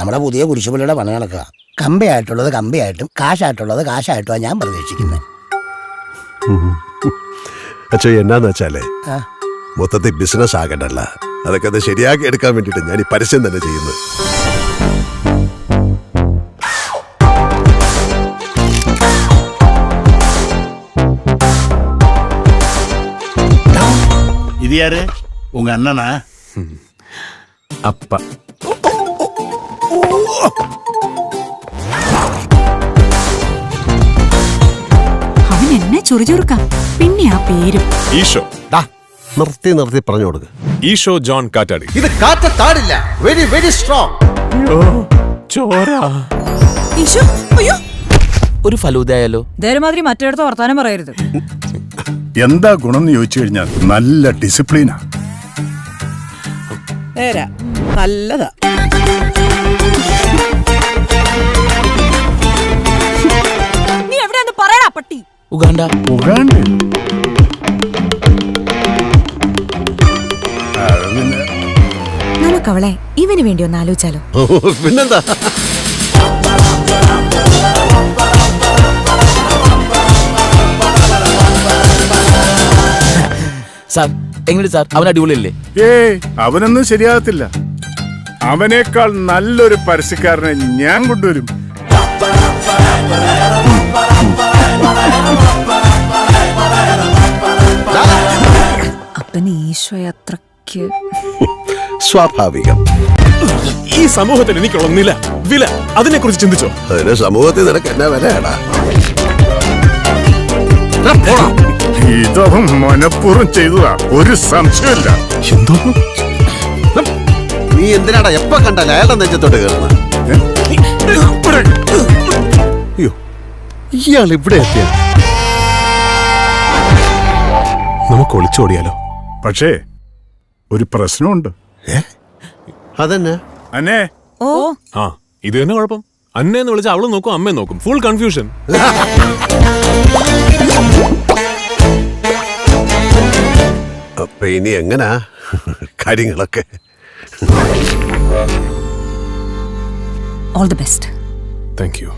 നമ്മുടെ പുതിയ കുരിശുപള്ളിയുടെ പണി നടക്കുക. കമ്പയായിട്ടുള്ളത് കമ്പയായിട്ടും കാശായിട്ടുള്ളത് കാശായിട്ടുമാണ് ഞാൻ പ്രതീക്ഷിക്കുന്നത്. അച്ഛാ എന്നാന്ന് വെച്ചാലേ മൊത്തത്തിൽ ബിസിനസ് ആകണ്ടല്ല, അതൊക്കെ അത് ശരിയാക്കി എടുക്കാൻ വേണ്ടിട്ട് ഞാൻ ഈ പരസ്യം തന്നെ ചെയ്യുന്നത്. இது யாரு? உங்க அண்ணனா? அப்பா. അവൻ എന്നെ ചൊറിചൊറുക്ക, പിന്നെ ആ പേരും. ഈശോ നിർത്തി നിർത്തി പറഞ്ഞു കൊടുക്ക്. ഈശോ ജോൺ കാറ്റാടി. ഇത് കാറ്റാടില്ല, വെരി വെരി സ്ട്രോങ്. ചോര. ഈശോ, അയ്യോ. ഒരു ഫലൂദയാലോ? ധൈര്യമാതിരി മറ്റേടത്ത് വർത്താനം പറയരുത്. എന്താ ഗുണം എന്ന് ചോദിച്ചു കഴിഞ്ഞാൽ നല്ല ഡിസിപ്ലിനാ. നല്ലതാ. നീ എവിടെയാന്ന് പറയടാ പട്ടി. ഉഗാണ്ട. ഉഗാണ്ട? നമുക്കവളെ ഇവന് വേണ്ടി ഒന്ന് ആലോചിച്ചാലോ? പിന്നെന്താ? സാർ എങ്ങനെ സാർ, അവൻ അടിപൊളിയല്ലേ? അവനൊന്നും ശരിയാകത്തില്ല. അവനേക്കാൾ നല്ലൊരു പരസ്യക്കാരനെ ഞാൻ കൊണ്ടുവരും. അപ്പൻ ഈശോ അത്രയ്ക്ക് സ്വാഭാവികം. ഈ സമൂഹത്തിൽ എനിക്കുള്ള വില അതിനെ കുറിച്ച് ചിന്തിച്ചോ? അതിന് സമൂഹത്തിൽ നിനക്ക് എന്നാ വിലയാടാ? ഇതവൻ മനഃപൂർവ്വം ചെയ്തതാ, ഒരു സംശയമില്ല. എന്തോ നീ എന്തിനാടാ എപ്പ കണ്ടല്ല അയാളുടെ നെഞ്ചത്തോട്ട് കയറുന്ന? അയ്യോ, ഇയാൾ ഇവിടെ എത്തിയ നമുക്ക് ഒളിച്ചോടിയാലോ? പക്ഷേ ഒരു പ്രശ്നമുണ്ട്. അതെന്നെ? അന്നേ, ആ ഇത് തന്നെ കുഴപ്പം. അന്നേന്ന് വിളിച്ച അവളും നോക്കും അമ്മയും നോക്കും. Full confusion. അപ്പൊ ഇനി എങ്ങനാ കാര്യങ്ങളൊക്കെ? All the best. Thank you.